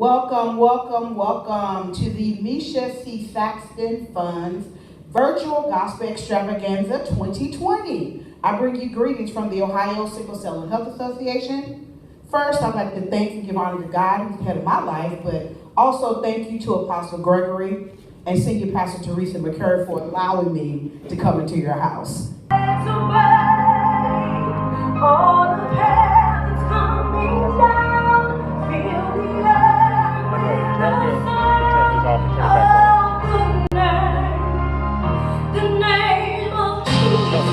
Welcome, welcome, welcome to the MCS Fund's Virtual Gospel Extravaganza 2020. I bring you greetings from the Ohio Sickle Cell and Health Association. First, I'd like to thank and give honor to God, who's the head of my life, but also thank you to Apostle Gregory and Senior Pastor Teresa McCurry for allowing me to come into your house. All the paths coming down, feel the earth with the sound of the name of Jesus.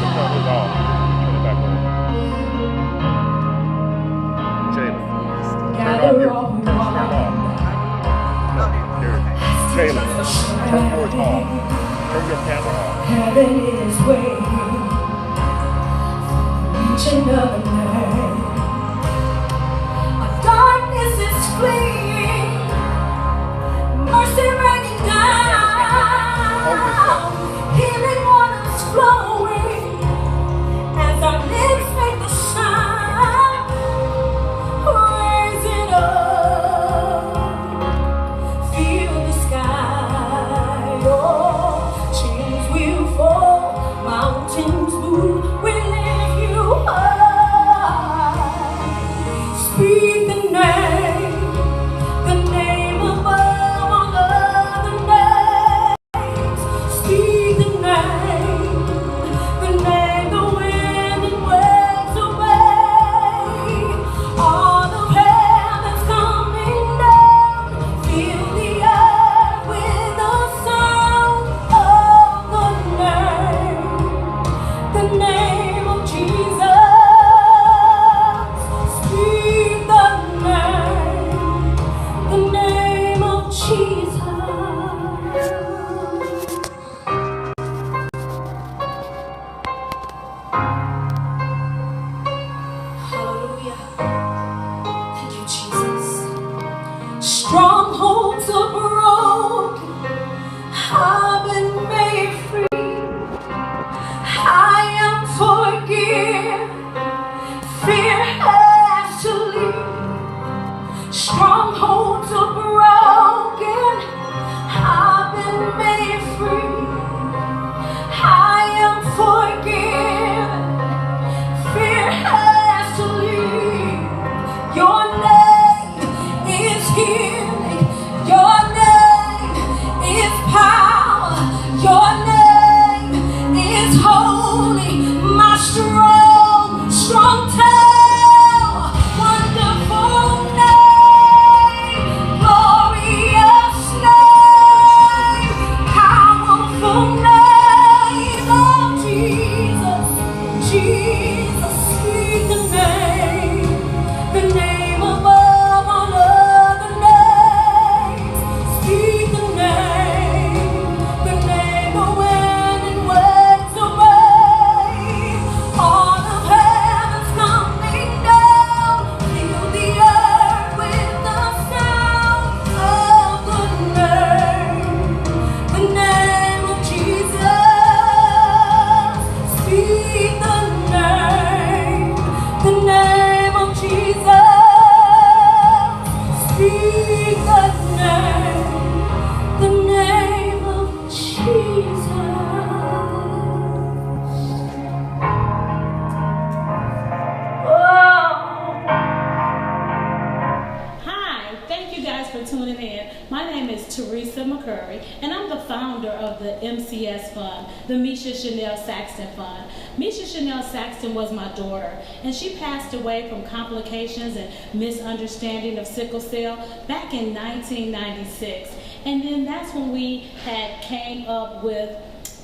Gather all who Jalen, turn yours off. Turn your camera off. Heaven is waiting. Another night, our darkness is fleeing, mercy raining down, healing waters flowing as our lips make the sound, raise it up, feel the sky, oh, chains will fall, mountains move, we live. Speak the name above all other names. Speak the name the wind and waves obey. All the heavens coming down, fill the earth with the sound of the name of Jesus. Strongholds are broken, I've been made free, I am forgiven, fear has to leave. Strongholds are broken, I've been made free, I am forgiven, fear has to leave. Your name is healing, your name is power, your name is holy, my strong tower, wonderful name, glorious name, powerful name of Jesus, Jesus, speak the name above all other names. Speak the name the wind and waves obey. All of heaven's coming down, fill the earth with the sound of the name of Jesus. Speak the name of Jesus. Speak the name of Jesus. Oh. Hi, thank you guys for tuning in. My name is Teresa McCurry, and I'm the founder of the MCS Fund, the Misha Chanel Saxton Fund. Misha Chanel Saxton was my daughter, and she passed away from complications and misunderstanding of sickle cell back in 1996. And then that's when we had came up with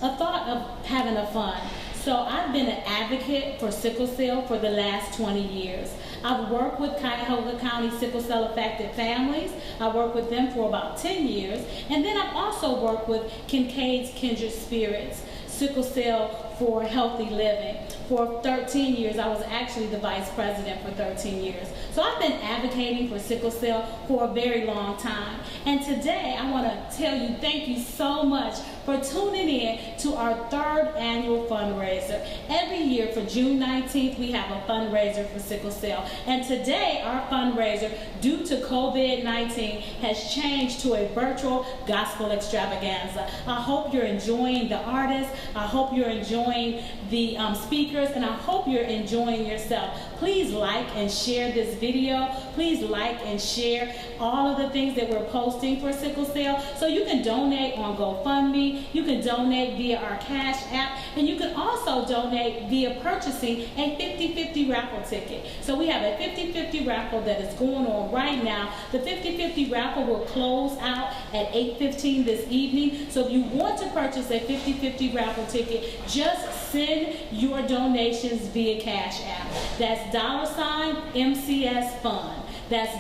a thought of having a fund. So I've been an advocate for sickle cell for the last 20 years. I've worked with Cuyahoga County sickle cell affected families. I worked with them for about 10 years. And then I've also worked with Kincaid's Kindred Spirits, sickle cell for healthy living. For 13 years, I was actually the vice president for 13 years. So I've been advocating for sickle cell for a very long time. And today I want to tell you thank you so much for tuning in to our 3rd annual fundraiser. Every year for June 19th, we have a fundraiser for sickle cell. And today our fundraiser, due to COVID-19, has changed to a virtual gospel extravaganza. I hope you're enjoying the artists. I hope you're enjoying the speakers, and I hope you're enjoying yourself. Please like and share this video. Please like and share all of the things that we're posting for sickle cell. So you can donate on GoFundMe, you can donate via our Cash App, and you can also donate via purchasing a 50-50 raffle ticket. So we have a 50-50 raffle that is going on right now. The 50-50 raffle will close out at 8:15 this evening. So if you want to purchase a 50-50 raffle ticket, just send your donations via Cash App. That's $MCS Fund. That's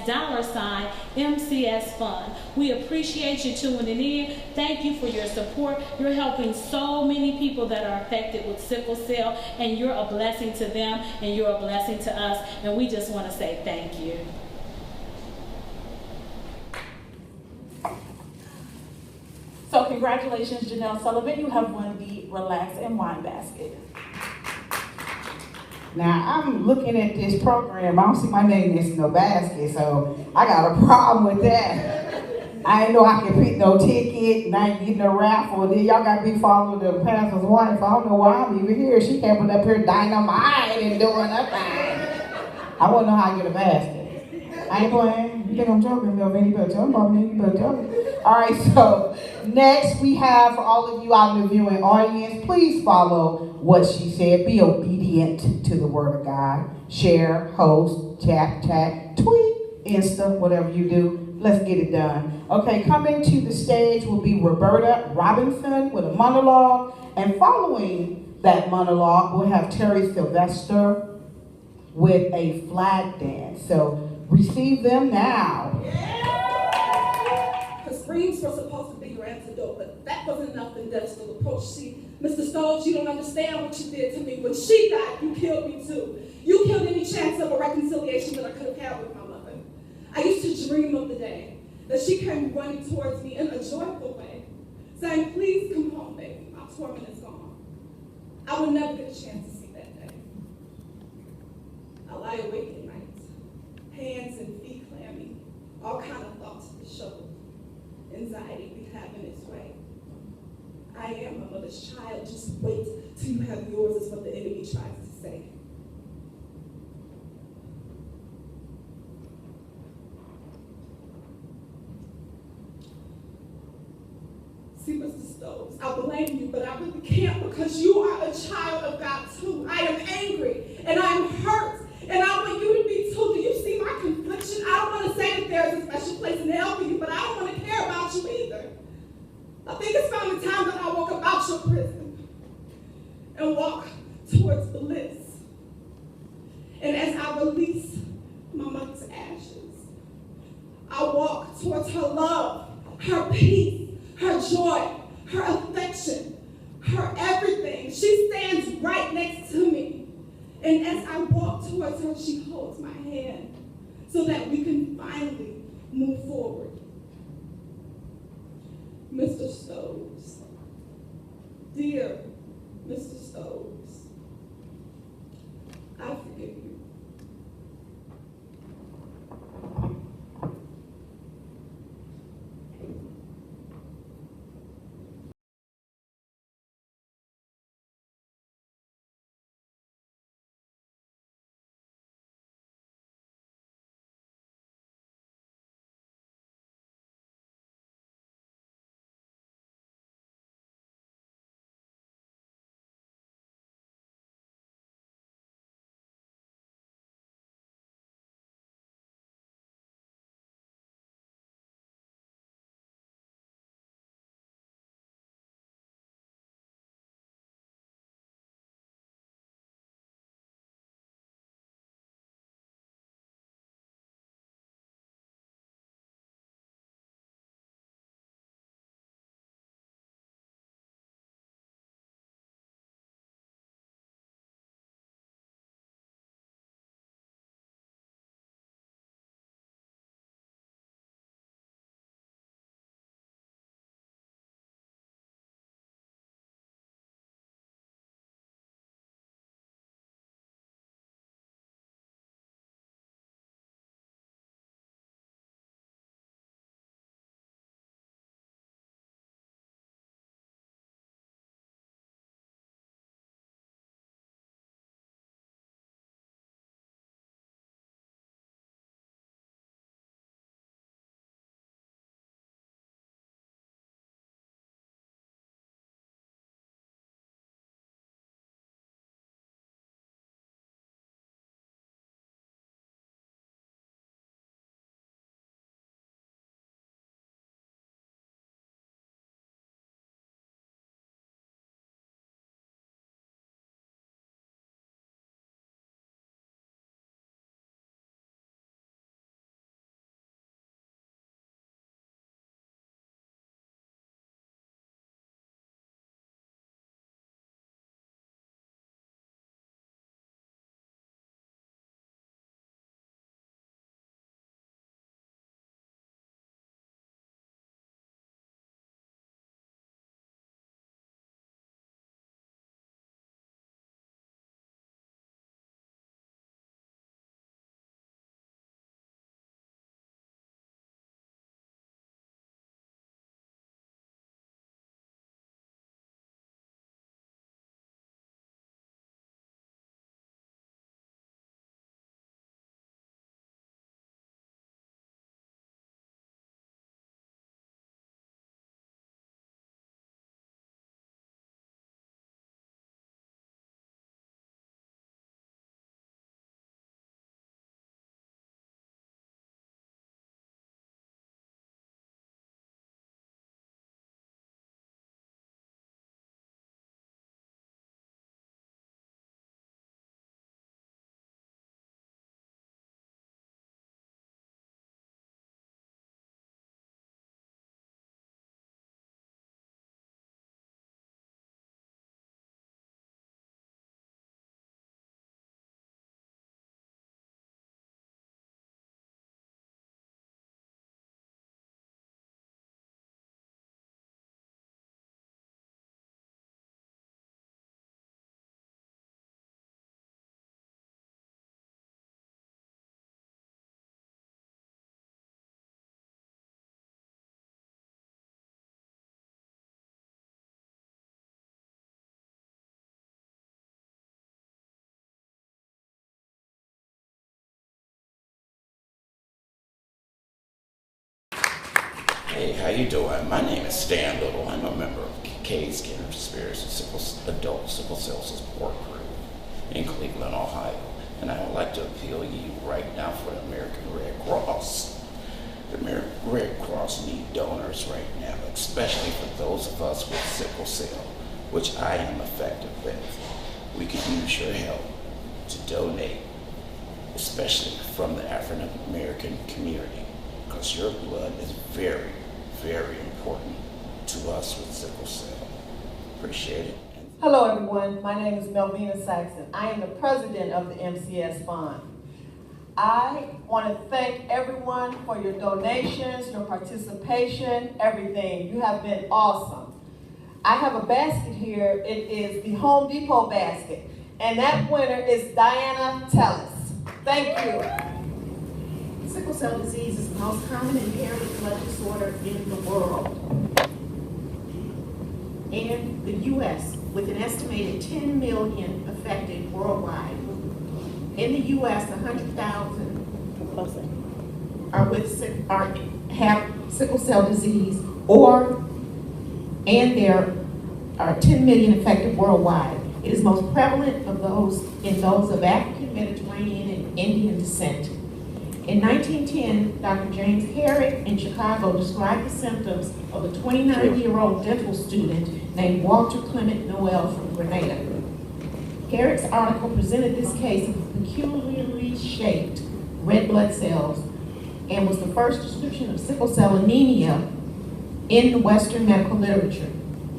$MCS Fund. We appreciate you tuning in. Thank you for your support. You're helping so many people that are affected with sickle cell, and you're a blessing to them, and you're a blessing to us, and we just want to say thank you. So congratulations, Janelle Sullivan. You have won the Relax and Wine Basket. Now, I'm looking at this program. I don't see my name next to no basket, so I got a problem with that. I ain't know I can pick no ticket, and I ain't getting no raffle. Then y'all got me following the pastor's wife. I don't know why I'm even here. She came up here dynamite and doing nothing. I want to know how I get a basket. I ain't playing. You think I'm joking? No, man, you better tell me. You better tell me. All right, so next we have, for all of you out in the viewing audience, please follow what she said. Be obedient to the word of God. Share, host, tap, tweet, Insta, whatever you do. Let's get it done. Okay, coming to the stage will be Roberta Robinson with a monologue. And following that monologue, we'll have Terry Sylvester with a flag dance. So receive them now. Her screams were supposed to be your antidote, but that wasn't enough in death's still approach. See, Mr. Stokes, you don't understand what you did to me. When she died, you killed me too. You killed any chance of a reconciliation that I could have had with my mother. I used to dream of the day that she came running towards me in a joyful way, saying, please come home, baby. My torment is gone. I will never get a chance to see that day. I lie awake at night, hands and feet clammy, all kind of thoughts disheveled. Anxiety be having its way. I am my mother's child. Just wait till you have yours, is what the enemy tries to say. See, Mr. Stokes, I blame you, but I really can't, because you are a child of God too. I am angry and I'm hurt, and I want you to be too. Do you see my confliction? I don't want to say that there's a special place in hell for you, but I don't want to care about you either. I think it's finally time that I walk about your prison and walk towards bliss. And as I release my mother's ashes, I walk towards her love, her peace, her joy, her affection, her everything. She stands right next to me. And as I walk towards her, she holds my hand so that we can finally move forward. Mr. Stokes, dear Mr. Stokes, I forgive you. Hey, how you doing? My name is Stan Little. I'm a member of Case Conspiracy Adult Sickle Cell Support Group in Cleveland, Ohio. And I would like to appeal to you right now for the American Red Cross. The American Red Cross need donors right now, especially for those of us with sickle cell, which I am affected with. We could use your help to donate, especially from the African American community, because your blood is very, very important to us with sickle cell. Appreciate it. Hello everyone, my name is Melvina Saxon. I am the president of the MCS Fund. I want to thank everyone for your donations, your participation, everything. You have been awesome. I have a basket here. It is the Home Depot basket. And that winner is Diana Tellis. Thank you. Sickle cell disease is the most common inherited blood disorder in the world. In the U.S., with an estimated 10 million affected worldwide. In the U.S., 100,000 have sickle cell disease, and there are 10 million affected worldwide. It is most prevalent in those of African, Mediterranean, and Indian descent. In 1910, Dr. James Herrick in Chicago described the symptoms of a 29-year-old dental student named Walter Clement Noel from Grenada. Herrick's article presented this case of peculiarly shaped red blood cells and was the first description of sickle cell anemia in the Western medical literature.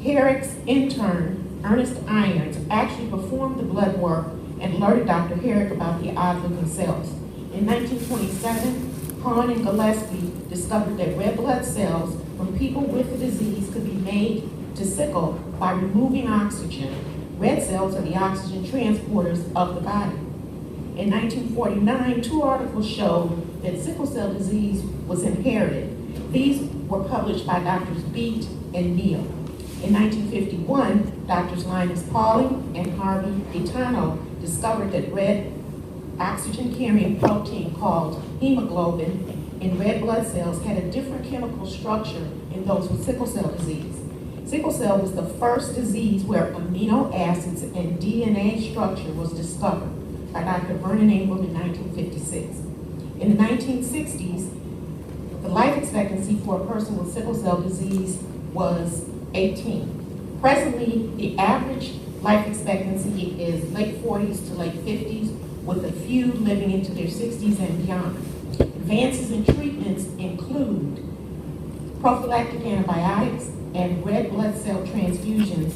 Herrick's intern, Ernest Irons, actually performed the blood work and alerted Dr. Herrick about the odd-looking cells. In 1927, Hahn and Gillespie discovered that red blood cells from people with the disease could be made to sickle by removing oxygen. Red cells are the oxygen transporters of the body. In 1949, 2 articles showed that sickle cell disease was inherited. These were published by Drs. Beat and Neal. In 1951, Drs. Linus Pauling and Harvey Gaetano discovered that red oxygen-carrying protein called hemoglobin in red blood cells had a different chemical structure in those with sickle cell disease. Sickle cell was the first disease where amino acids and DNA structure was discovered by Dr. Vernon Ingram in 1956. In the 1960s, the life expectancy for a person with sickle cell disease was 18. Presently, the average life expectancy is late 40s to late 50s, with a few living into their 60s and beyond. Advances in treatments include prophylactic antibiotics and red blood cell transfusions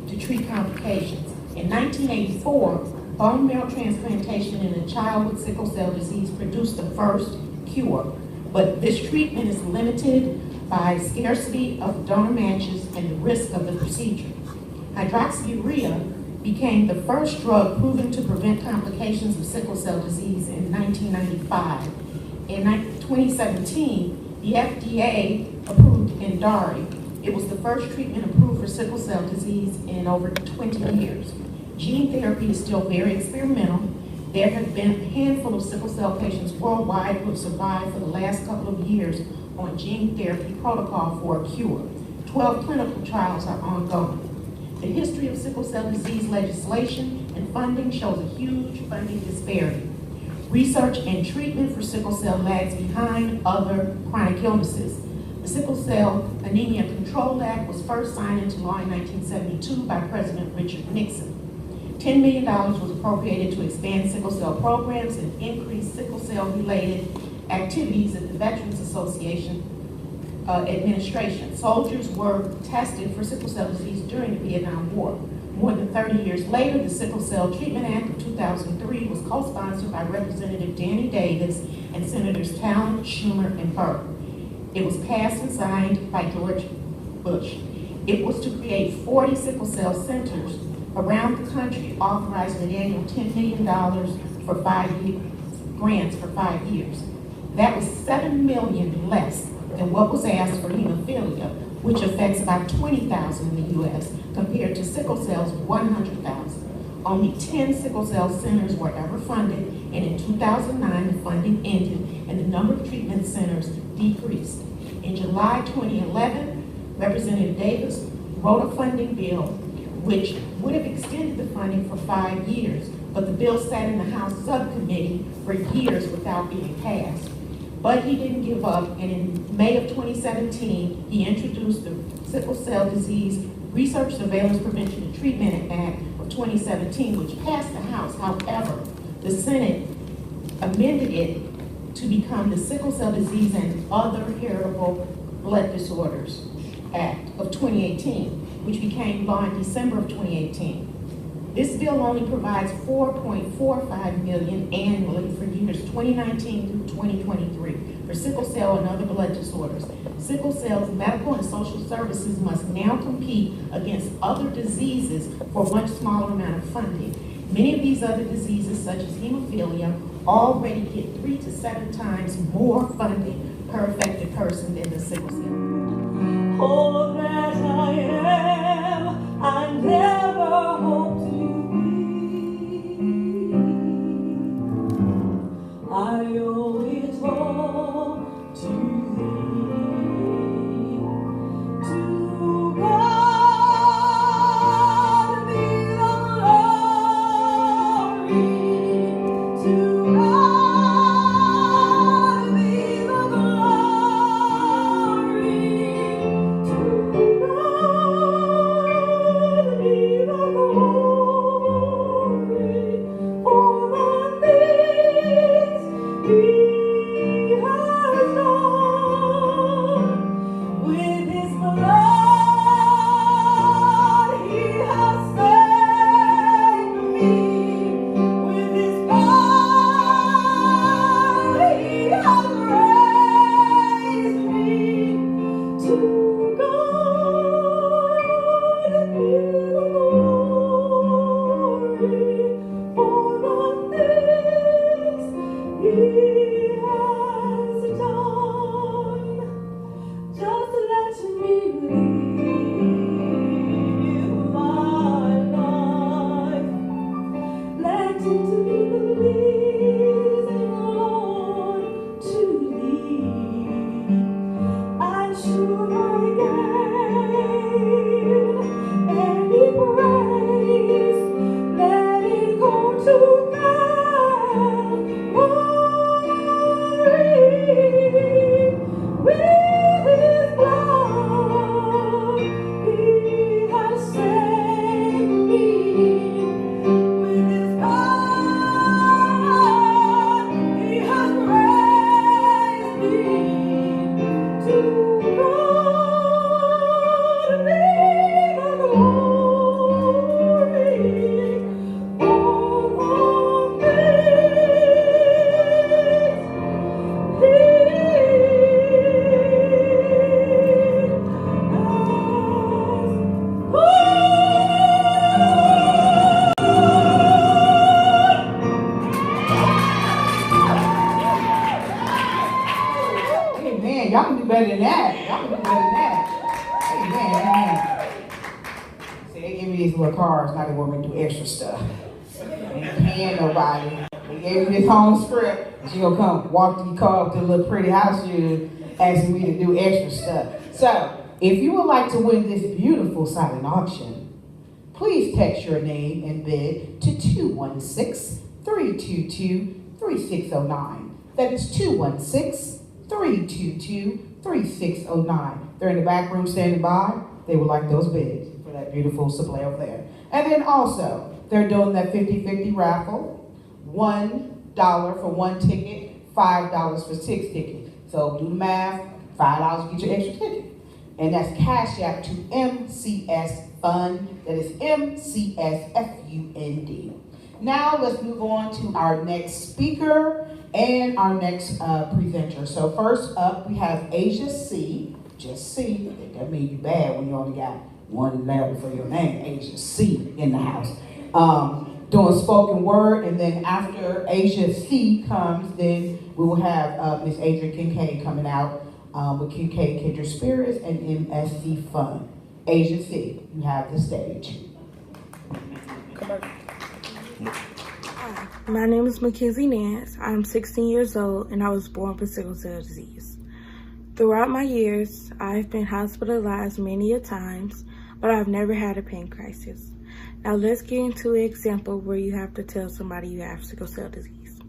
to treat complications. In 1984, bone marrow transplantation in a child with sickle cell disease produced the first cure, but this treatment is limited by scarcity of donor matches and the risk of the procedure. Hydroxyurea became the first drug proven to prevent complications of sickle cell disease in 1995. In 2017, the FDA approved Endari. It was the first treatment approved for sickle cell disease in over 20 years. Gene therapy is still very experimental. There have been a handful of sickle cell patients worldwide who have survived for the last couple of years on gene therapy protocol for a cure. 12 clinical trials are ongoing. The history of sickle cell disease legislation and funding shows a huge funding disparity. Research and treatment for sickle cell lags behind other chronic illnesses. The Sickle Cell Anemia Control Act was first signed into law in 1972 by President Richard Nixon. $10 million was appropriated to expand sickle cell programs and increase sickle cell-related activities at the Veterans Association administration. Soldiers were tested for sickle cell disease during the Vietnam War. More than 30 years later, the Sickle Cell Treatment Act of 2003 was co-sponsored by Representative Danny Davis and Senators Talent, Schumer, and Burke. It was passed and signed by George Bush. It was to create 40 sickle cell centers around the country, authorizing an annual $10 million for 5 years, grants for 5 years. That was $7 million less than what was asked for hemophilia, which affects about 20,000 in the U.S., compared to sickle cell's 100,000. Only 10 sickle cell centers were ever funded, and in 2009, the funding ended, and the number of treatment centers decreased. In July 2011, Representative Davis wrote a funding bill which would have extended the funding for 5 years, but the bill sat in the House subcommittee for years without being passed. But he didn't give up, and in May of 2017, he introduced the Sickle Cell Disease Research, Surveillance, Prevention, and Treatment Act of 2017, which passed the House. However, the Senate amended it to become the Sickle Cell Disease and Other Heritable Blood Disorders Act of 2018, which became law in December of 2018. This bill only provides $4.45 million annually for years 2019 through 2023 for sickle cell and other blood disorders. Sickle cell's medical and social services must now compete against other diseases for a much smaller amount of funding. Many of these other diseases, such as hemophilia, already get 3 to 7 times more funding per affected person than the sickle cell. All that I am, I never hope to be. I owe it all to thee. To God be the glory. To God be the glory. To God be the glory for the things He has done. With His blood He has saved me. With His power He has raised me. To God be the glory for the things He has done. Just let me live my life. Let it be the pleasing Lord to thee. And should I gain any praise, let it go to Calvary. With His blood He has saved me. With His power He has raised me. To God be the glory for the Amen. Y'all can do better than that. Y'all can do better than that. Amen. Amen. See, they give me these little cards. Now they want me to do extra stuff. They ain't paying nobody. They gave me this home script. And she gonna come walk the car up to the little pretty house you asking me to do extra stuff. So, if you would like to win this beautiful silent auction, please text your name and bid to 216-322-3609. That is 216-322-3609. They're in the back room standing by. They would like those bids for that beautiful display over there. And then also, they're doing that 50-50 raffle. $1 for 1 ticket, $5 for 6 tickets. So do the math, $5 get your extra ticket. And that's Cash App to MCS Fund. That is MCS FUND. Now let's move on to our next speaker and our next presenter. So first up, we have Asia C. Just C. That means you bad when you only got one letter for your name. Asia C in the house. Doing spoken word, and then after Asia C comes, then we will have Miss Adrienne Kincaid coming out with Kincaid Kindred Spirits and MSC Fund. Asia C, you have the stage. Hi, my name is Mackenzie Nance. I'm 16 years old and I was born with sickle cell disease. Throughout my years, I've been hospitalized many a times, but I've never had a pain crisis. Now let's get into an example where you have to tell somebody you have sickle cell disease.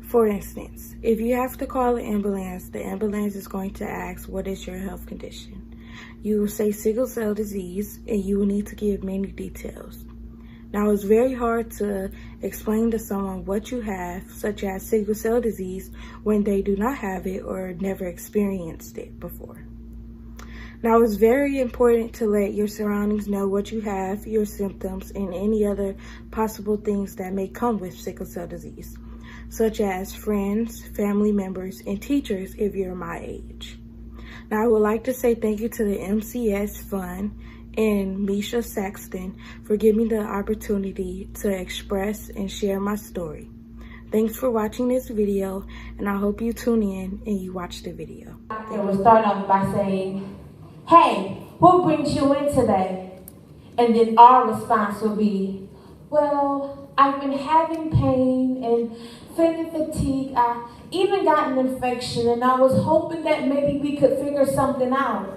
For instance, if you have to call an ambulance, the ambulance is going to ask, what is your health condition? You will say sickle cell disease, and you will need to give many details. Now, it's very hard to explain to someone what you have, such as sickle cell disease, when they do not have it or never experienced it before. Now, it's very important to let your surroundings know what you have, your symptoms, and any other possible things that may come with sickle cell disease, such as friends, family members, and teachers if you're my age. Now, I would like to say thank you to the MCS Fund and Misha Saxton for giving me the opportunity to express and share my story. Thanks for watching this video, and I hope you tune in and you watch the video. It will start off by saying, hey, what brings you in today? And then our response will be, well, I've been having pain and feeling fatigue. I even got an infection, and I was hoping that maybe we could figure something out.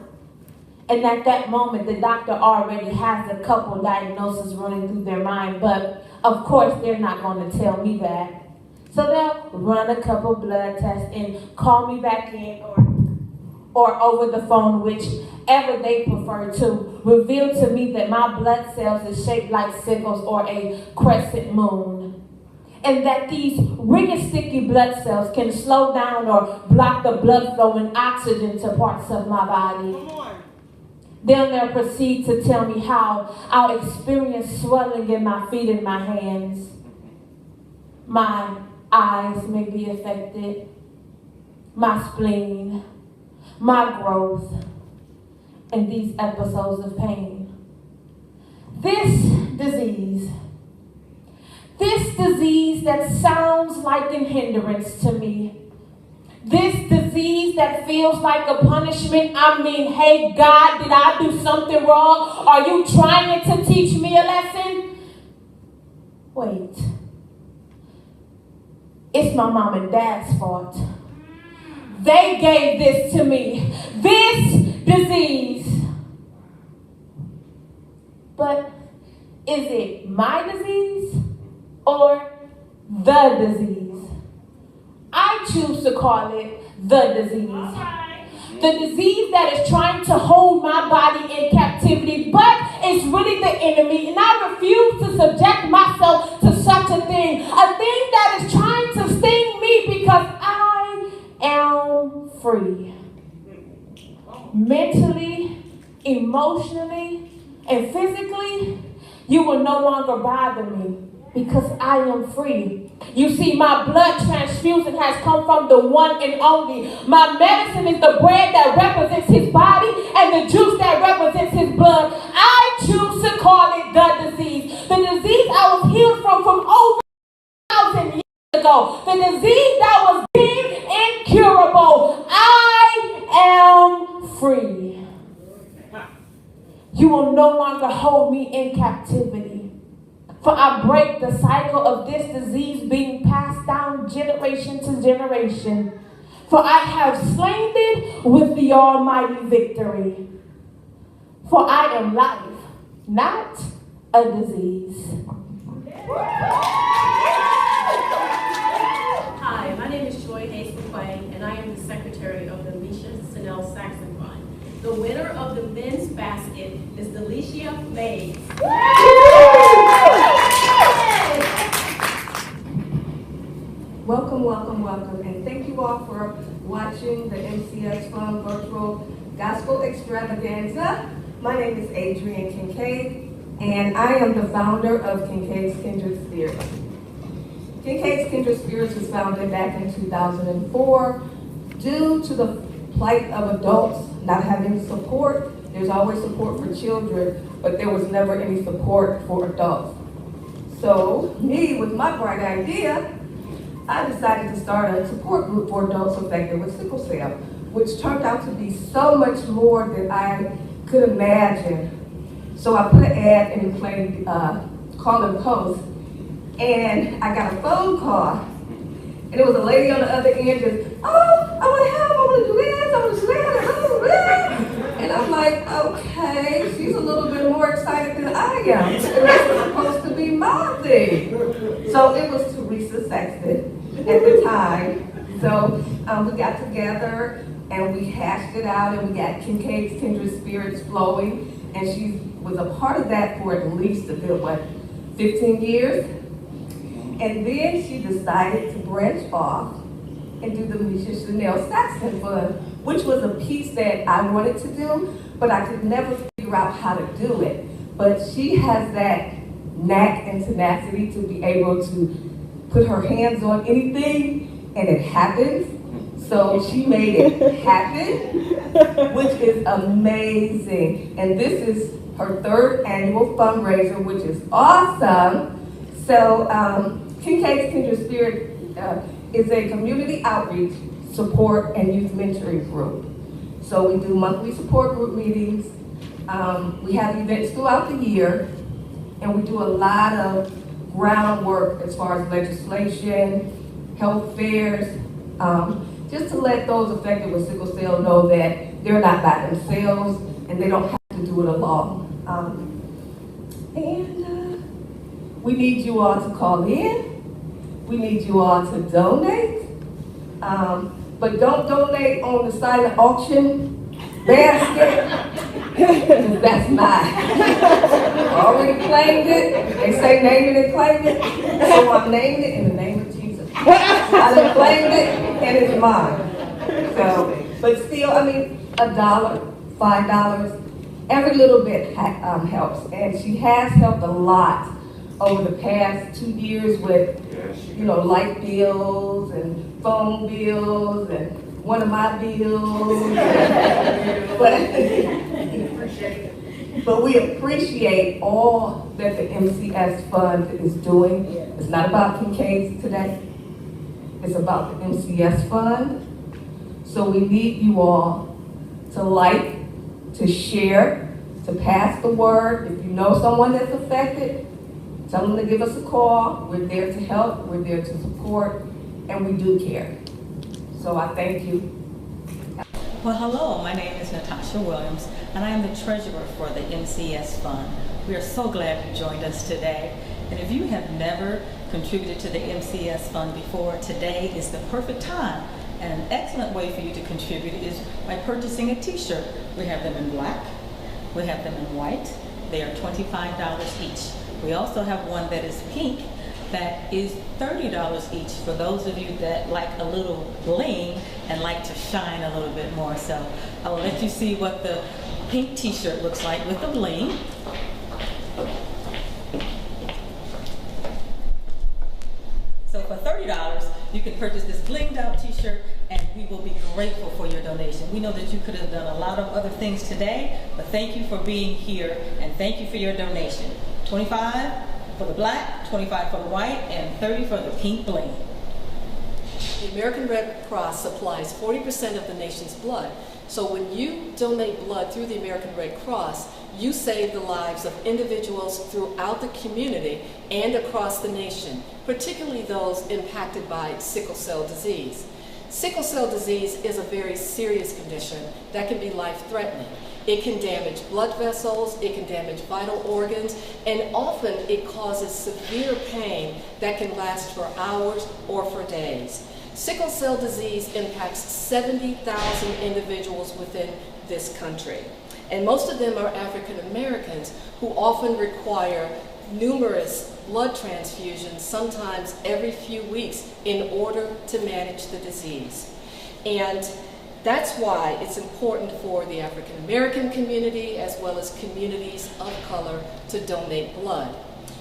And at that moment, the doctor already has a couple diagnoses running through their mind, but of course, they're not going to tell me that. So they'll run a couple blood tests and call me back in or over the phone, whichever they prefer, to reveal to me that my blood cells is shaped like sickles or a crescent moon. And that these ring and sticky blood cells can slow down or block the blood flow and oxygen to parts of my body. Then they'll proceed to tell me how I'll experience swelling in my feet and my hands. My eyes may be affected, my spleen, my growth, and these episodes of pain. This disease that sounds like a hindrance to me, this disease that feels like a punishment. I mean, hey God, did I do something wrong? Are you trying to teach me a lesson? Wait. It's my mom and dad's fault. They gave this to me. This disease. But is it my disease or the disease? I choose to call it the disease. The disease that is trying to hold my body in captivity, but it's really the enemy, and I refuse to subject myself to such a thing that is trying to sting me, because I am free. Mentally, emotionally, and physically, you will no longer bother me, because I am free. You see, my blood transfusion has come from the one and only. My medicine is the bread that represents his body and the juice that represents his blood. I choose to call it the disease. The disease I was healed from over 1,000 years ago. The disease that was deemed incurable. I am free. You will no longer hold me in captivity. For I break the cycle of this disease being passed down generation to generation. For I have slain it with the almighty victory. For I am life, not a disease. Hi, my name is Joy Hayes-McQuay, and I am the secretary of the Misha Saxton Fund. The winner of the men's basket is Delicia Mays. Welcome, welcome, welcome, and thank you all for watching the MCS Fund Virtual Gospel Extravaganza. My name is Adrienne Kincaid, and I am the founder of Kincaid's Kindred Spirits. Kincaid's Kindred Spirits was founded back in 2004 due to the plight of adults not having support. There's always support for children, but there was never any support for adults. So me, with my bright idea, I decided to start a support group for adults affected with sickle cell, which turned out to be so much more than I could imagine. So I put an ad in plain call and post, and I got a phone call, And there was a lady on the other end just, oh, I want to help, I want to do this, I want to do that, and I'm like, okay, she's a little bit more excited than I am. This is supposed to be my thing. So it was Teresa Sexton at the time. So we got together and we hashed it out, and we got Kincaid's Kindred Spirits flowing, and she was a part of that for at least a good, 15 years? And then she decided to branch off and do the Misha Chanel Saxon Fund, which was a piece that I wanted to do, but I could never figure out how to do it. But she has that knack and tenacity to be able to put her hands on anything and it happens. So she made it happen, which is amazing. And this is her 3rd annual fundraiser, which is awesome. So Kincaid's Kindred Spirit is a community outreach, support, and youth mentoring group. So we do monthly support group meetings. We have events throughout the year, and we do a lot of groundwork as far as legislation, health fairs, just to let those affected with sickle cell know that they're not by themselves and they don't have to do it alone. We need you all to call in. We need you all to donate. But don't donate on the silent auction basket, because that's mine. Already claimed it. They say name it and claim it. So I'm naming it in the name of Jesus. I done claimed it and it's mine. So, but still, I mean, $1, $5, every little bit helps. And she has helped a lot over the past 2 years with, light bills and phone bills and one of my bills. But we appreciate all that the MCS Fund is doing. It's not about Kincaid's today. It's about the MCS Fund. So we need you all to like, to share, to pass the word. If you know someone that's affected, tell them to give us a call. We're there to help, we're there to support, and we do care. So I thank you. Well, hello, my name is Natasha Williams, and I am the treasurer for the MCS Fund. We are so glad you joined us today. And if you have never contributed to the MCS Fund before, today is the perfect time. And an excellent way for you to contribute is by purchasing a t-shirt. We have them in black, we have them in white. They are $25 each. We also have one that is pink that is $30 each for those of you that like a little bling and like to shine a little bit more. So I will let you see what the pink t-shirt looks like with the bling. So for $30, you can purchase this blinged out t-shirt, and we will be grateful for your donation. We know that you could have done a lot of other things today, but thank you for being here, and thank you for your donation. 25 for the black, 25 for the white, and 30 for the pink bling. The American Red Cross supplies 40% of the nation's blood. So when you donate blood through the American Red Cross, you save the lives of individuals throughout the community and across the nation, particularly those impacted by sickle cell disease. Sickle cell disease is a very serious condition that can be life-threatening. It can damage blood vessels, it can damage vital organs, and often it causes severe pain that can last for hours or for days. Sickle cell disease impacts 70,000 individuals within this country. And most of them are African Americans who often require numerous blood transfusions, sometimes every few weeks, in order to manage the disease. And that's why it's important for the African American community as well as communities of color to donate blood.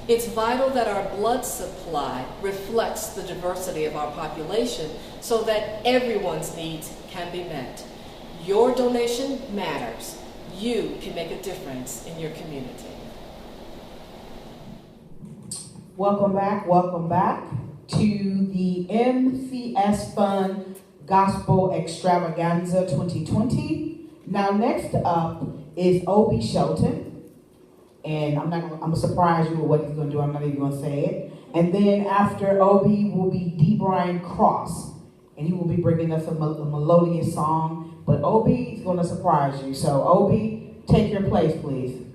It's vital that our blood supply reflects the diversity of our population so that everyone's needs can be met. Your donation matters. You can make a difference in your community. Welcome back to the MCS Fund Gospel Extravaganza 2020. Now next up is Obi Shelton. And I'm gonna surprise you with what he's gonna do. I'm not even gonna say it. And then after Obi will be D. Brian Cross, and he will be bringing us a melodious song. But Obi is going to surprise you. So Obi, take your place, please.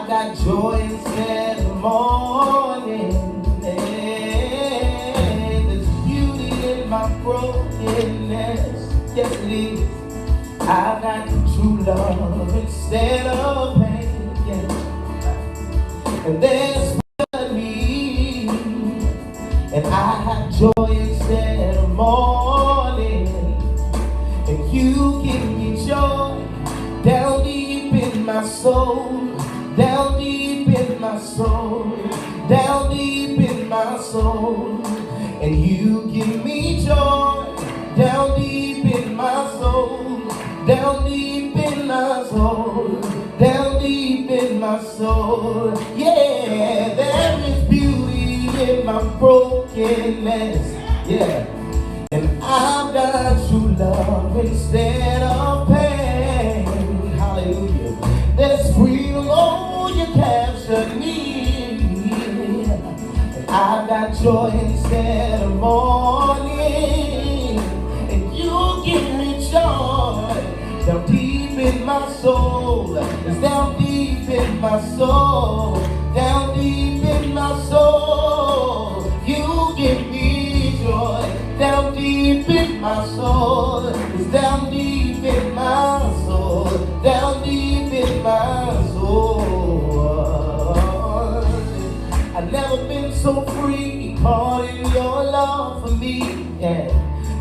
I got joy instead of mourning. There's beauty in my brokenness. Yes, it is. I got true love instead of pain. Yeah. And there's me. And I have joy instead of mourning. And you give me joy down deep in my soul. Down deep in my soul. Down deep in my soul. And you give me joy down deep in my soul. Down deep in my soul. Down deep in my soul. Yeah, there is beauty in my brokenness. Yeah. And I've got true love instead of pain. Hallelujah. There's freedom, oh, you captured me. And I've got joy instead of mourning. And you give me joy down deep in my soul. It's down deep in my soul. Down deep in my soul. You give me joy down deep in my soul. It's down deep in my soul. Down deep in my soul. I've never been so free, caught in your love for me. Yeah.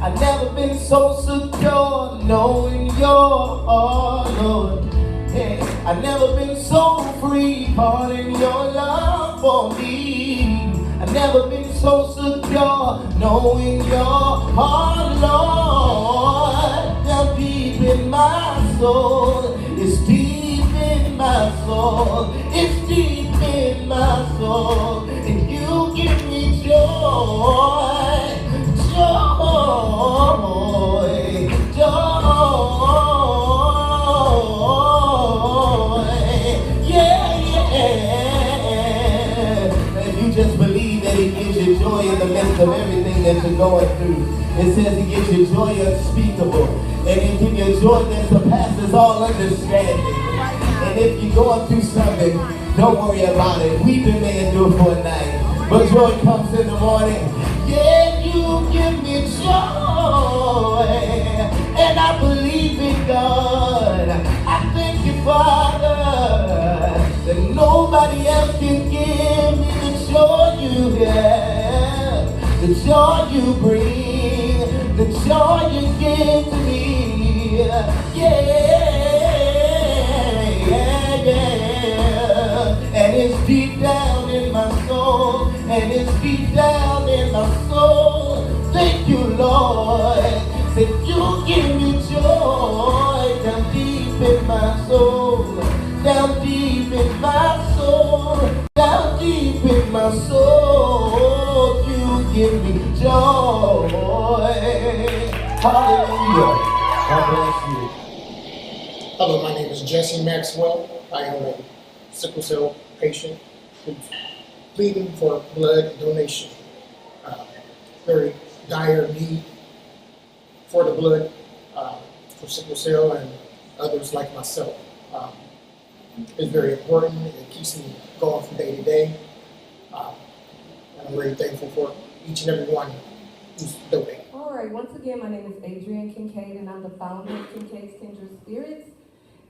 I've never been so secure, knowing you're all, Lord. Yeah. I've never been so free, caught in your love for me. I've never been so secure, knowing you're all, Lord. Down deep in my soul, it's deep in my soul, it's deep in my soul, and you give me joy, joy, joy, yeah, yeah. If you just believe that He gives you joy in the midst of everything that you're going through. It says He gives you joy unspeakable. And He gives you joy that surpasses all understanding. And if you're going through something, don't worry about it. Weeping may endure for a night, but joy comes in the morning. Yeah, you give me joy. And I believe in God. I thank you, Father, that nobody else can give me the joy you have, the joy you bring, the joy you give to me. Yeah, yeah, yeah. And it's deep down in my soul, and it's deep down in my soul. Thank you, Lord, that you give me joy down deep in my soul, down deep in my soul, down deep in my soul. You give me joy. Hallelujah. God bless you. Hello, my name is Jesse Maxwell. I am a sickle cell patient who's pleading for blood donation. Very dire need for the blood for sickle cell and others like myself. It's very important. It keeps me going from day to day. And I'm very thankful for each and every one who's donating. All right, once again, my name is Adrienne Kincaid, and I'm the founder of Kincaid's Kindred Spirits.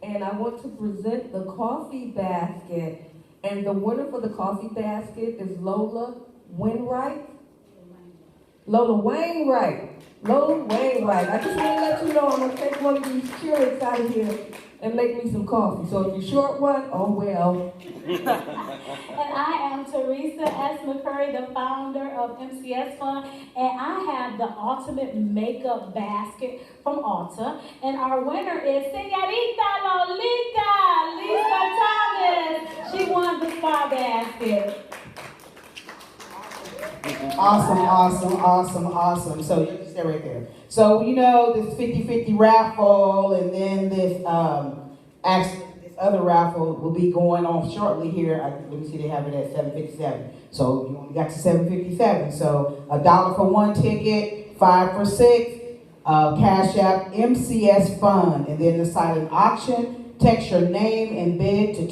And I want to present the coffee basket. And the winner for the coffee basket is Lola Wainwright. Lola Wainwright. Lola Wainwright. I just want to let you know I'm going to take one of these curates out of here and make me some coffee. So if you short one, oh well. And I am Teresa S. McCurry, the founder of MCS Fund, and I have the ultimate makeup basket from Ulta. And our winner is Señorita Lolita Lisa Thomas. She won the spa basket. Awesome, awesome, awesome, awesome. So you just stay right there. So you know this 50-50 raffle, and then this this other raffle will be going on shortly here. Let me see, they have it at 7:57. So you only got to 7:57. So $1 for one ticket, 5 for 6. Cash App MCS Fund, and then the silent auction. Text your name and bid to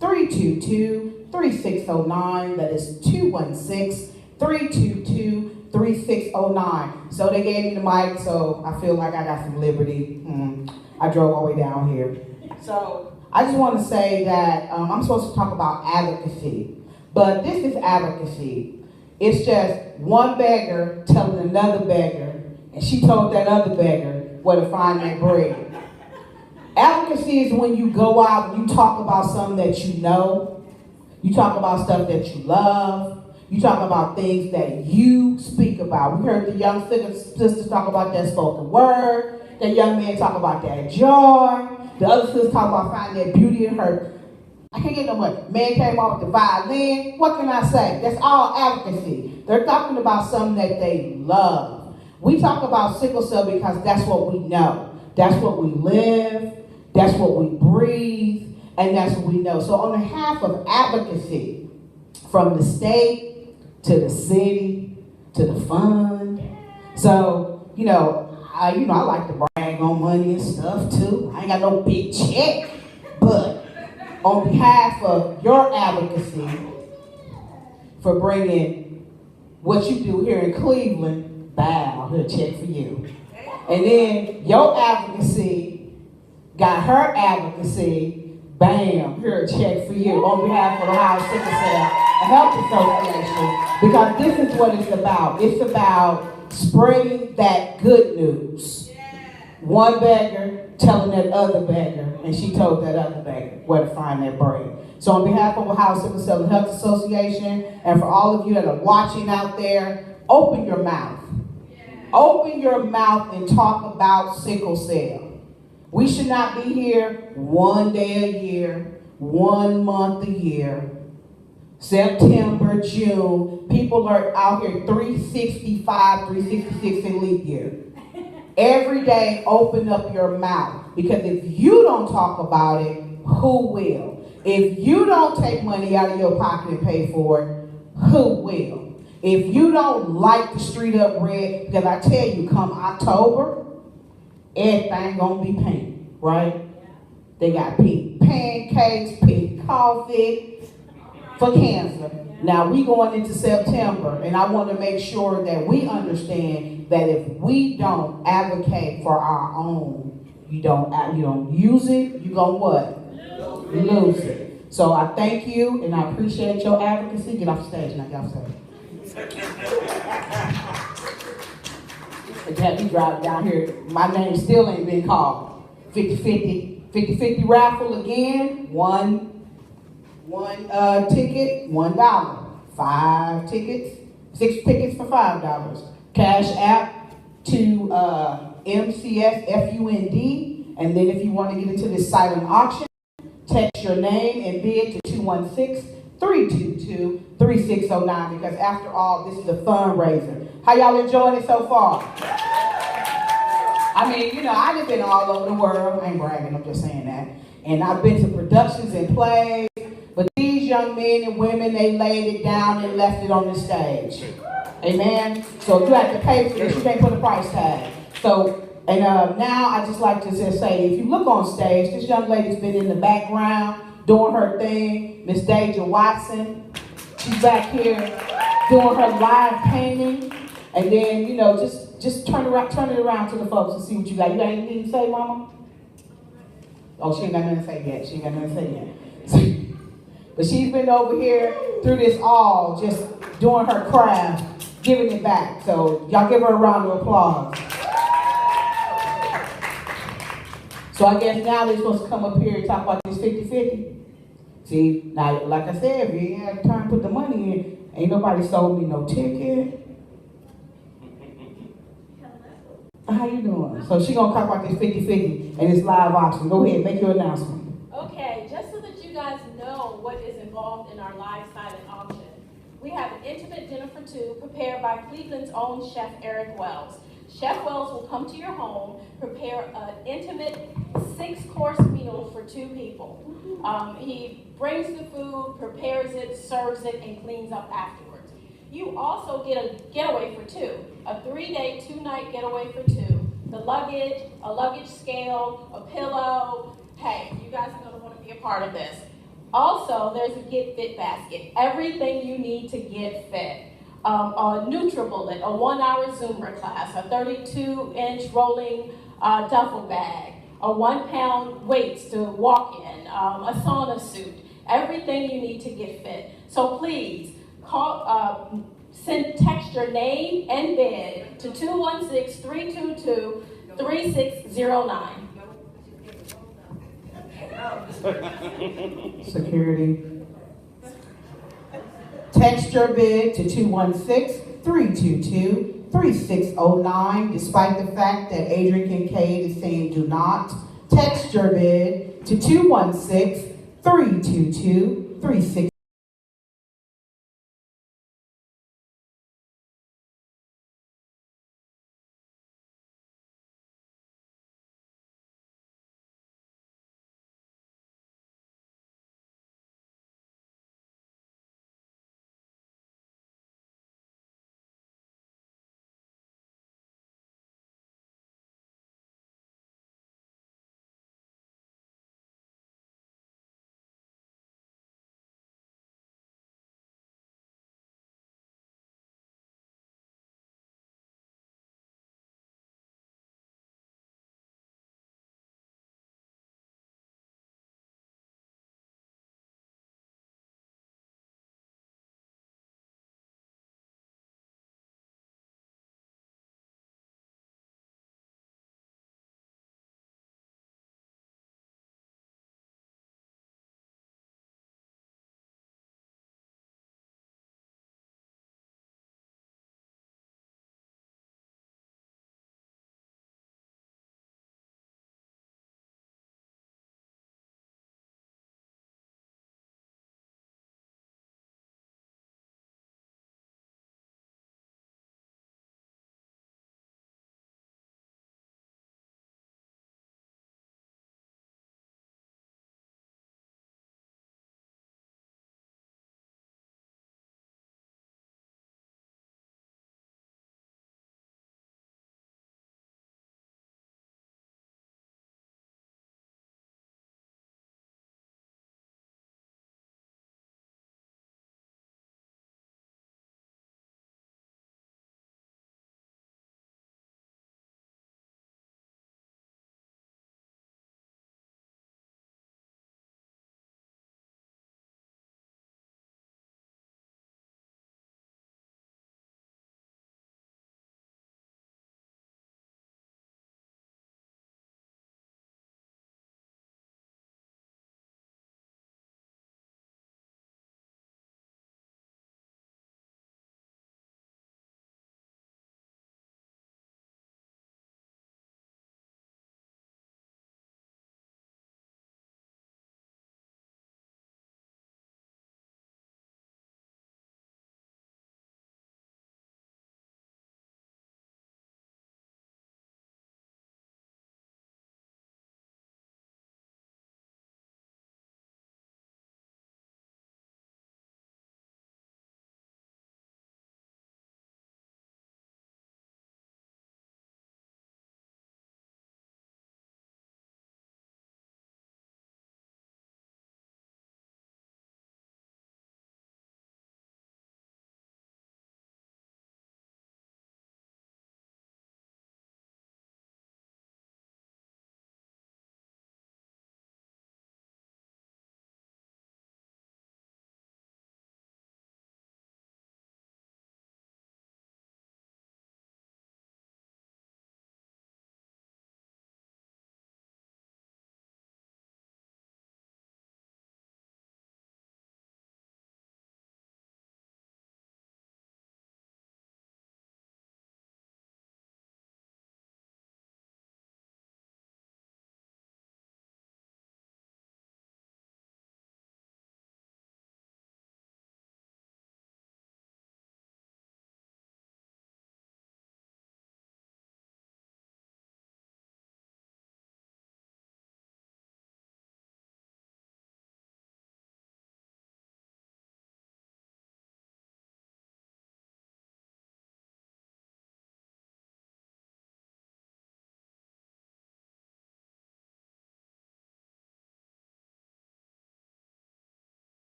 216-322-3609. That is 216-322-3609. So they gave me the mic, so I feel like I got some liberty. I drove all the way down here. So I just want to say that I'm supposed to talk about advocacy, but this is advocacy. It's just one beggar telling another beggar, and she told that other beggar where to find that bread. Advocacy is when you go out and you talk about something that you know, you talk about stuff that you love, you talk about things that you speak about. We heard the young sisters talk about that spoken word, that young man talk about that joy, the other sisters talk about finding that beauty in her. I can't get no money. Man came off with the violin. What can I say? That's all advocacy. They're talking about something that they love. We talk about sickle cell because that's what we know. That's what we live. That's what we breathe. And that's what we know. So on behalf of advocacy, from the state to the city to the fund. So, I like to brag on money and stuff too. I ain't got no big check. But on behalf of your advocacy for bringing what you do here in Cleveland, bow, here's a check for you. And then your advocacy got her advocacy, bam, here's a check for you on behalf of the Ohio Sickle Cell Health Association, because this is what it's about. It's about spreading that good news. One beggar telling that other beggar, and she told that other beggar where to find that bread. So on behalf of Ohio Sickle Cell Health Association, and for all of you that are watching out there, open your mouth. Open your mouth and talk about sickle cell. We should not be here one day a year, 1 month a year, September, June. People are out here 365, 366 in leap year. Every day, open up your mouth. Because if you don't talk about it, who will? If you don't take money out of your pocket and pay for it, who will? If you don't light the street up red, because I tell you, come October, everything gonna be pink, right? They got pink pancakes, pink coffee for cancer. Now we going into September, and I want to make sure that we understand that if we don't advocate for our own, you don't use it, you gonna what? Lose it. So I thank you, and I appreciate your advocacy. Get off the stage now, get off the stage. Had me driving down here, my name still ain't been called. 50-50 raffle again, one ticket, $1. 5 tickets, 6 tickets for $5. Cash app to MCS FUND, and then if you want to get into this silent auction, text your name and bid to 216-322-3609, because after all, this is a fundraiser. How y'all enjoying it so far? I mean, I've been all over the world. I ain't bragging, I'm just saying that. And I've been to productions and plays, but these young men and women, they laid it down and left it on the stage. Amen? So you have to pay for this. You can't put a price tag. So, and now I just like to just say, if you look on stage, this young lady's been in the background doing her thing. Miss Deja Watson, she's back here doing her live painting. And then, just turn it around to the folks and see what you got. You got anything to say, Mama? Oh, she ain't got nothing to say yet. She ain't got nothing to say yet. But she's been over here through this all, just doing her craft, giving it back. So y'all give her a round of applause. So I guess now they're supposed to come up here and talk about this 50-50. See, now, like I said, if you ain't had time to put the money in, ain't nobody sold me no ticket. How you doing? So she gonna talk about this 50-50 and this live auction. Go ahead, make your announcement. Okay, just so that you guys know what is involved in our live silent auction, we have an intimate dinner for two prepared by Cleveland's own chef Eric Wells. Chef Wells will come to your home, prepare an intimate 6-course meal for 2 people. He brings the food, prepares it, serves it, and cleans up afterwards. You also get a getaway for 2, a 3-day, 2-night getaway for 2. The luggage, a luggage scale, a pillow. Hey, you guys are going to want to be a part of this. Also, there's a Get Fit basket. Everything you need to get fit. A NutriBullet, a 1-hour Zumba class, a 32-inch rolling duffel bag, a 1-pound weights to walk in, a sauna suit. Everything you need to get fit. So please, text your name and bid to 216-322-3609. Security. Text your bid to 216-322-3609. Despite the fact that Adrian Kincaid is saying do not, text your bid to 216-322-3609.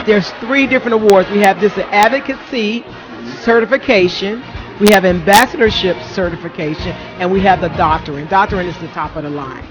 there's 3 different awards. We have this advocacy certification, we have ambassadorship certification, and we have the doctorate. Doctorate is the top of the line.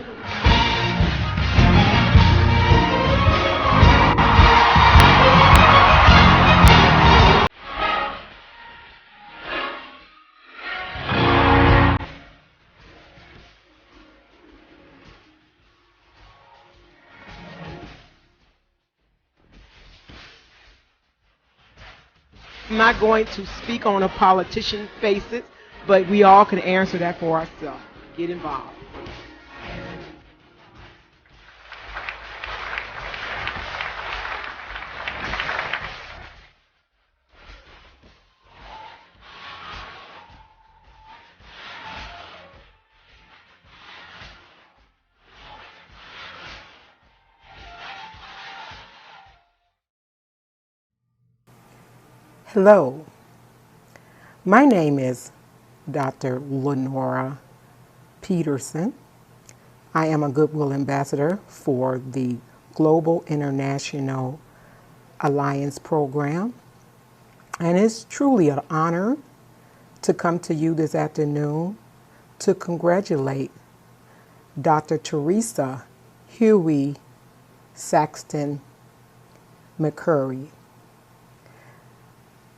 I'm not going to speak on a politician's faces, but we all can answer that for ourselves. Get involved. Hello, my name is Dr. Lenora Peterson. I am a Goodwill Ambassador for the Global International Alliance Program, and it's truly an honor to come to you this afternoon to congratulate Dr. Teresa Huey Saxton McCurry.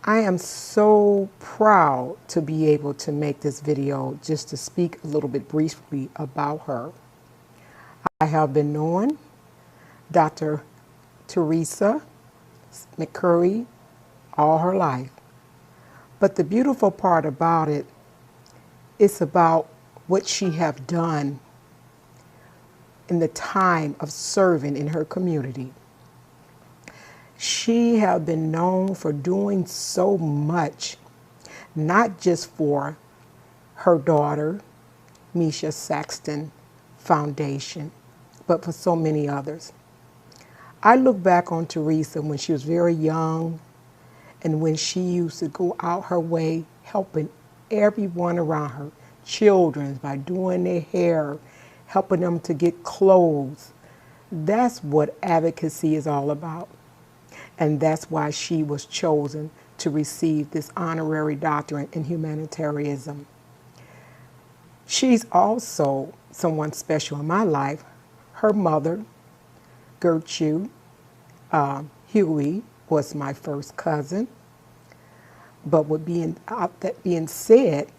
I am so proud to be able to make this video just to speak a little bit briefly about her. I have been knowing Dr. Teresa McCurry all her life. But the beautiful part about it is about what she have done in the time of serving in her community. She have been known for doing so much, not just for her daughter, Misha Saxton Foundation, but for so many others. I look back on Teresa when she was very young and when she used to go out her way helping everyone around her, children, by doing their hair, helping them to get clothes. That's what advocacy is all about. And that's why she was chosen to receive this honorary doctorate in humanitarianism. She's also someone special in my life. Her mother, Gertrude Huey, was my first cousin. But with that being said,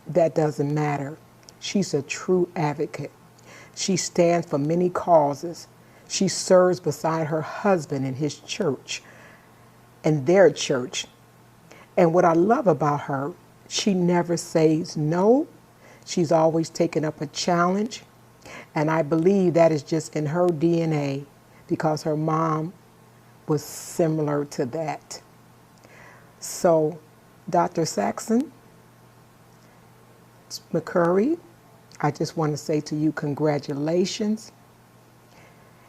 that doesn't matter. She's a true advocate. She stands for many causes. She serves beside her husband in his church and their church. And what I love about her, she never says no. She's always taken up a challenge. And I believe that is just in her DNA because her mom was similar to that. So, Dr. Saxton McCurry, I just want to say to you, congratulations.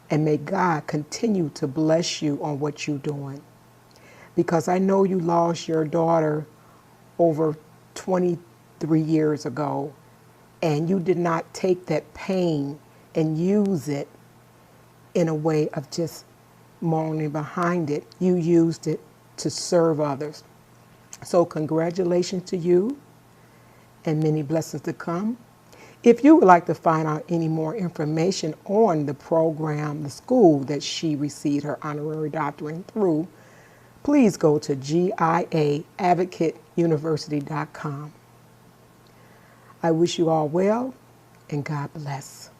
And may God continue to bless you on what you're doing. Because I know you lost your daughter over 23 years ago, and you did not take that pain and use it in a way of just mourning behind it. You used it to serve others. So congratulations to you, and many blessings to come. If you would like to find out any more information on the program, the school that she received her honorary doctorate through, please go to giaadvocateuniversity.com. I wish you all well, and God bless.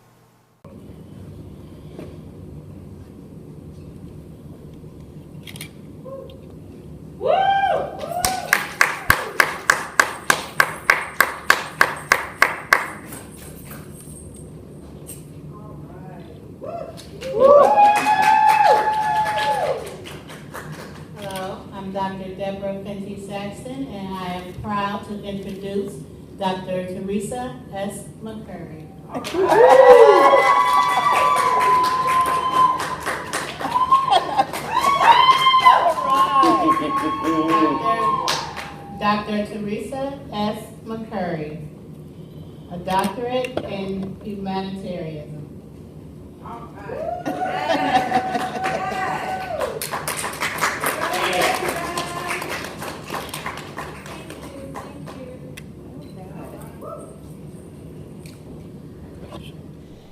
Saxton, and I am proud to introduce Dr. Teresa S. McCurry. Dr. Teresa S. McCurry, a doctorate in humanitarianism. All right.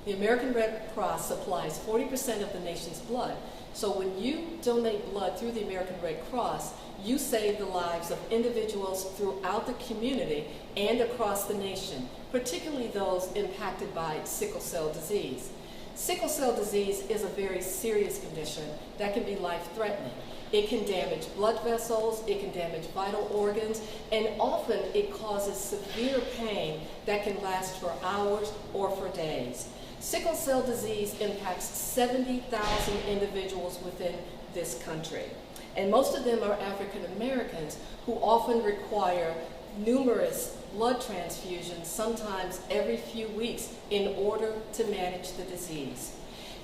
The American Red Cross supplies 40% of the nation's blood. So when you donate blood through the American Red Cross, you save the lives of individuals throughout the community and across the nation, particularly those impacted by sickle cell disease. Sickle cell disease is a very serious condition that can be life-threatening. It can damage blood vessels, it can damage vital organs, and often it causes severe pain that can last for hours or for days. Sickle cell disease impacts 70,000 individuals within this country. And most of them are African Americans who often require numerous blood transfusions, sometimes every few weeks, in order to manage the disease.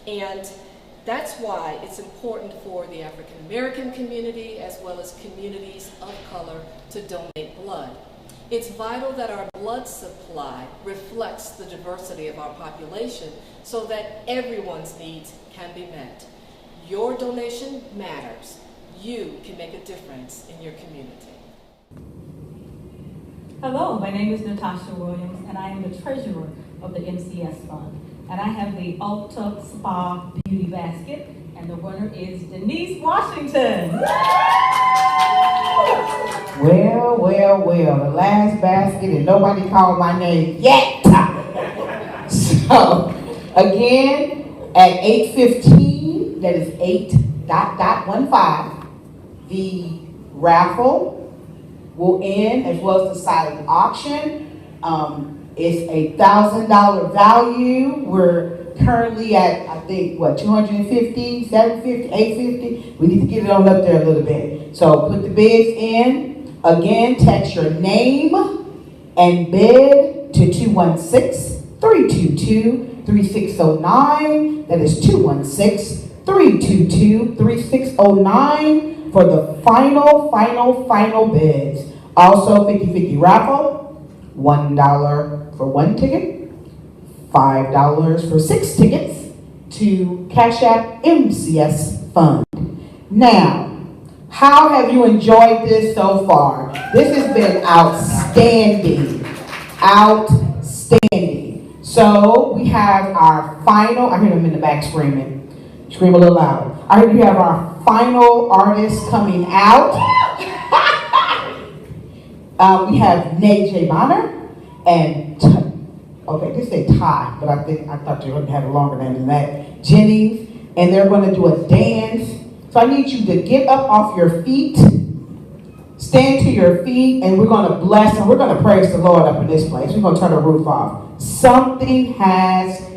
And that's why it's important for the African American community as well as communities of color to donate blood. It's vital that our blood supply reflects the diversity of our population so that everyone's needs can be met. Your donation matters. You can make a difference in your community. Hello, my name is Natasha Williams, and I am the treasurer of the MCS Fund. And I have the Ulta Spa Beauty Basket, and the winner is Denise Washington. Well, the last basket and nobody called my name yet. So, again, at 8:15, that is 8:15, the raffle will end as well as the silent auction. It's a $1,000 value. We're currently at, I think, what, 250, 750, 850? We need to get it on up there a little bit. So put the bids in. Again, text your name and bid to 216-322-3609. That is 216-322-3609 for the final bids. Also, 50-50 raffle. $1 for one ticket, $5 for 6 tickets to Cash App MCS Fund. Now, how have you enjoyed this so far? This has been outstanding. So we have our final, I hear them in the back screaming. Scream a little louder. I heard you have our final artist coming out. We have Nate J. Bonner and, okay, this say Ty, but I thought you were going to have a longer name than that, Jennings, and they're going to do a dance. So I need you to get up off your feet, stand to your feet, and we're going to bless and we're going to praise the Lord up in this place. We're going to turn the roof off. Something has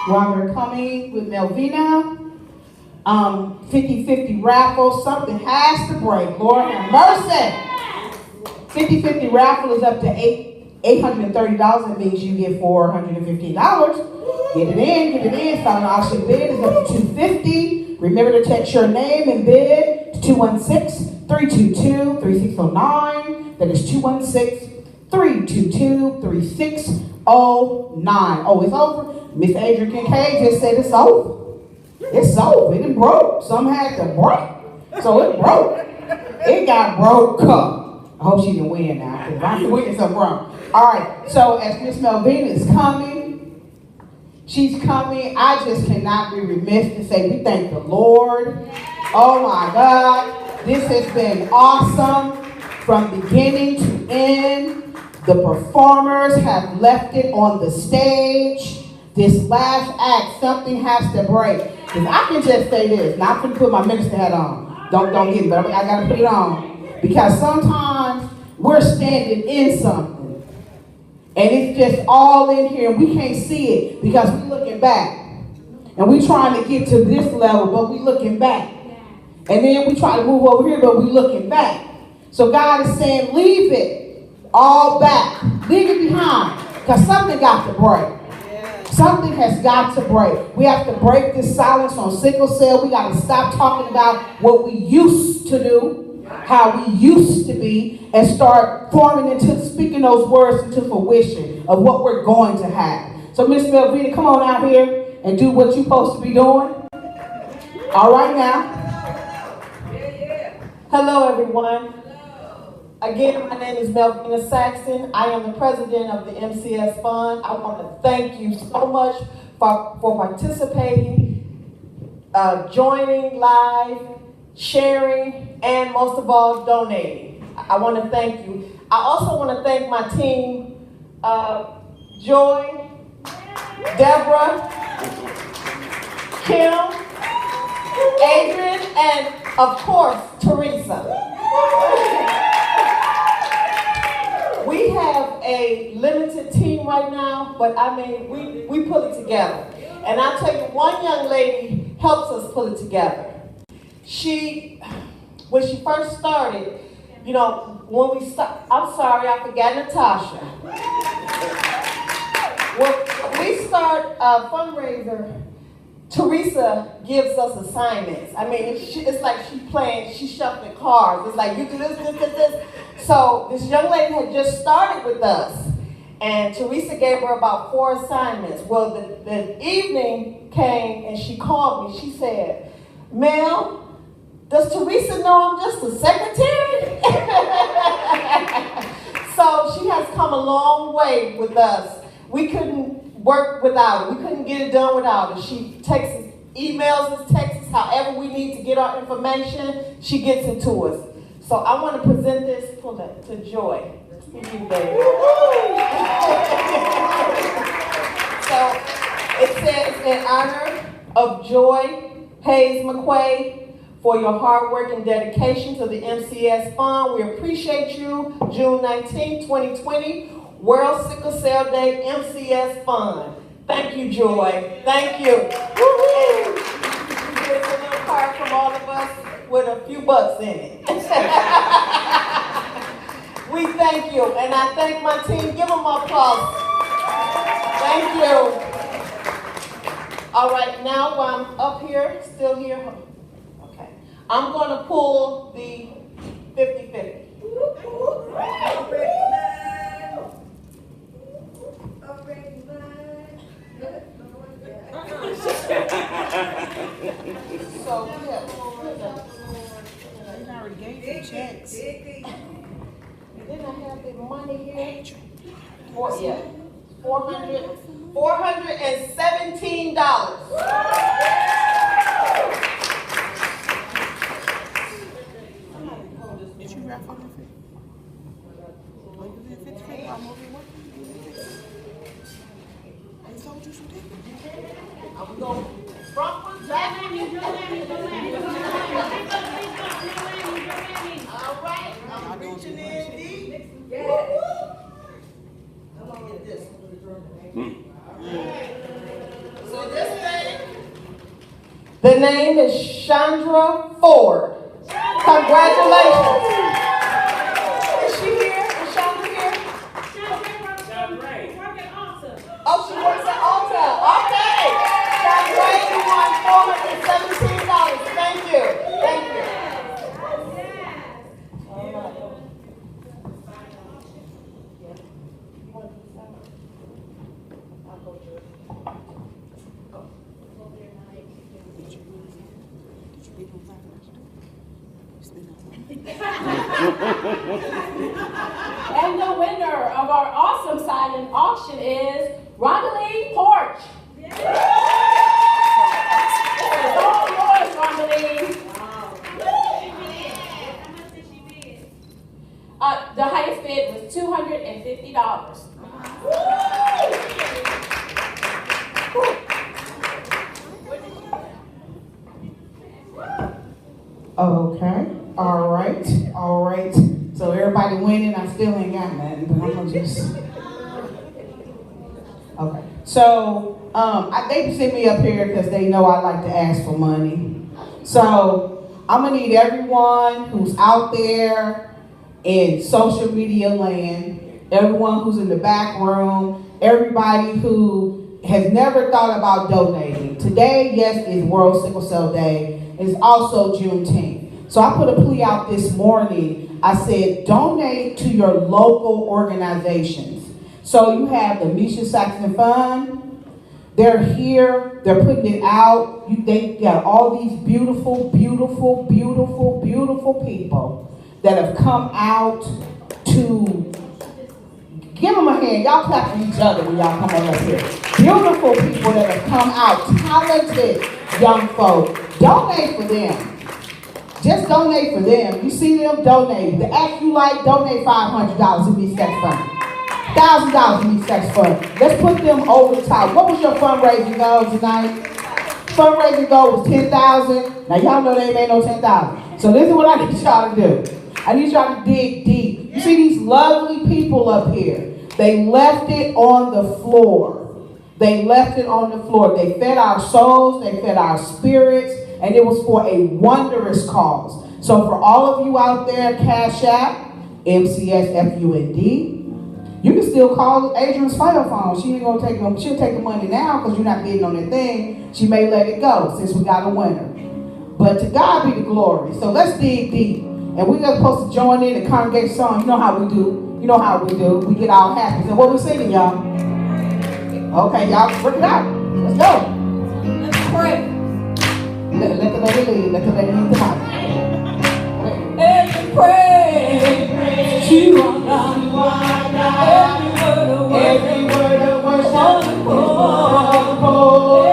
while they're coming with Melvina. 50-50 raffle, something has to break. Lord have mercy. 50-50 raffle is up to $830. It means you get $415. Get it in. Silent auction bid is up to $250. Remember to text your name and bid to 216-322-3609. That is 216-322-3609. Oh, it's over. Miss Adrian Kincaid just said it's over. It's over. It done broke. Some had to break. So it broke. It got broke up. I hope she can win now, because I'm winning something wrong. All right, so as Miss Melvina is coming, she's coming. I just cannot be remiss to say we thank the Lord. Oh my God, this has been awesome from beginning to end. The performers have left it on the stage. This last act, something has to break. Because I can just say this, not going to put my minister hat on. Don't get me, but I got to put it on. Because sometimes we're standing in something. And it's just all in here, and we can't see it because we're looking back. And we're trying to get to this level, but we're looking back. And then we try to move over here, but we're looking back. So God is saying, leave it all back. Leave it behind. Because something got to break. Something has got to break. We have to break this silence on sickle cell. We got to stop talking about what we used to do, how we used to be, and start forming into speaking those words into fruition of what we're going to have. So Miss Melvina, come on out here and do what you're supposed to be doing. All right now. Hello, everyone. Again, my name is Melvina Saxton. I am the president of the MCS Fund. I want to thank you so much for participating, joining live, sharing, and most of all, donating. I want to thank you. I also want to thank my team, Joy, Deborah, Kim, Adrian, and of course, Teresa. We have a limited team right now, but I mean, we pull it together. And I'll tell you, one young lady helps us pull it together. When she first started, you know, when we start, I'm sorry, I forgot Natasha. When we start a fundraiser, Teresa gives us assignments. I mean, it's like she's shuffling cards. It's like, you do this. So this young lady had just started with us, and Teresa gave her about 4 assignments. Well, the evening came, and she called me. She said, Mel, does Teresa know I'm just a secretary? So she has come a long way with us. We couldn't work without her. We couldn't get it done without her. She texts us, emails us, texts us, however we need to get our information, she gets it to us. So I want to present this to Joy. Thank you, baby. So it says, in honor of Joy Hayes McQuaid, for your hard work and dedication to the MCS Fund. We appreciate you. June 19, 2020, World Sickle Cell Day, MCS Fund. Thank you, Joy. Thank you. Woo-hoo. Here's a little card from all of us with a few bucks in it. We thank you, and I thank my team. Give them applause. Thank you. All right, now while I'm up here, still here, okay, I'm going to pull the 50-50. So, yeah. They already gave you checks. Didn't I have the money here? $417. Did you wrap on your feet? Well, you did 50 feet while moving what? I told you some things. I'm going front one, back one. All right, I'm reaching in deep. Yeah. I'm gonna get this. So this The name is Chandra Ford. Congratulations. Is she here? Is Chandra here? Oh, she works at Alta. Okay. Chandra, you won $417. Thank you. Thank you. And the winner of our awesome silent auction is Rondaline Porch. It's all yours, Rondaline. The highest bid was $250. Okay. All right. So everybody winning, I still ain't got nothing, but I'm gonna just. Okay. So they sent me up here because they know I like to ask for money. So I'm gonna need everyone who's out there in social media land, everyone who's in the back room, everybody who has never thought about donating. Today, yes, is World Sickle Cell Day. It's also Juneteenth. So I put a plea out this morning. I said, donate to your local organizations. So you have the Misha Saxton Fund. They're here. They're putting it out. They got all these beautiful, beautiful, beautiful, beautiful people that have come out to give them a hand. Y'all clap for each other when y'all come on up here. Beautiful people that have come out. Talented young folk. Donate for them. Just donate for them. You see them, donate. The act you like, donate $500 to Meet Sex Fund. $1,000 to Meet Sex Fund. Let's put them over the top. What was your fundraising goal tonight? Fundraising goal was $10,000. Now y'all know they ain't made no $10,000. So this is what I need y'all to do. I need y'all to dig deep. You see these lovely people up here. They left it on the floor. They left it on the floor. They fed our souls. They fed our spirits. And it was for a wondrous cause. So for all of you out there, Cash App, MCS FUND, you can still call Adrian's file phone. She ain't gonna take them. She'll take the money now because you're not bidding on that thing. She may let it go since we got a winner. But to God be the glory. So let's dig deep. And we're just supposed to join in the congregation song. You know how we do. You know how we do. We get all happy. So what we singing, y'all? Okay, y'all, work it out. Let's go. Let's pray. Let the lady lead. Let the lady lead the mic. And pray, you are God. Every word of worship, wonderful.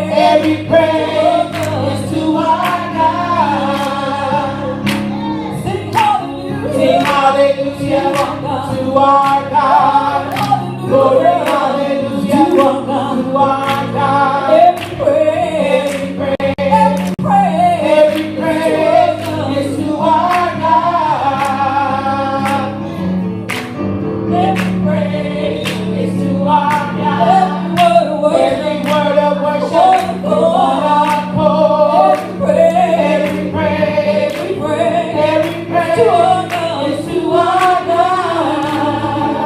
Every prayer is to our God. Sing hallelujah to our God. Glory, hallelujah to our God. Every prayer is to our God. Every praise is to our God. Every word of worship, every praise is to our God.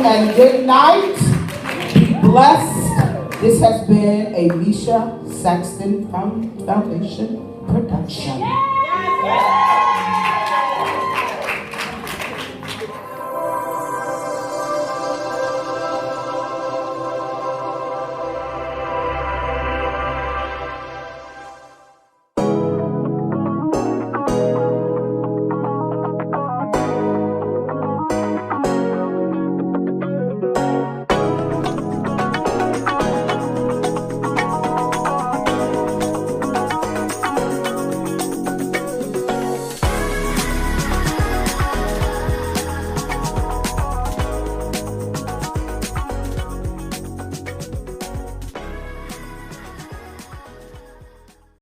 and good night. Be blessed. This has been a Misha Saxton Foundation production.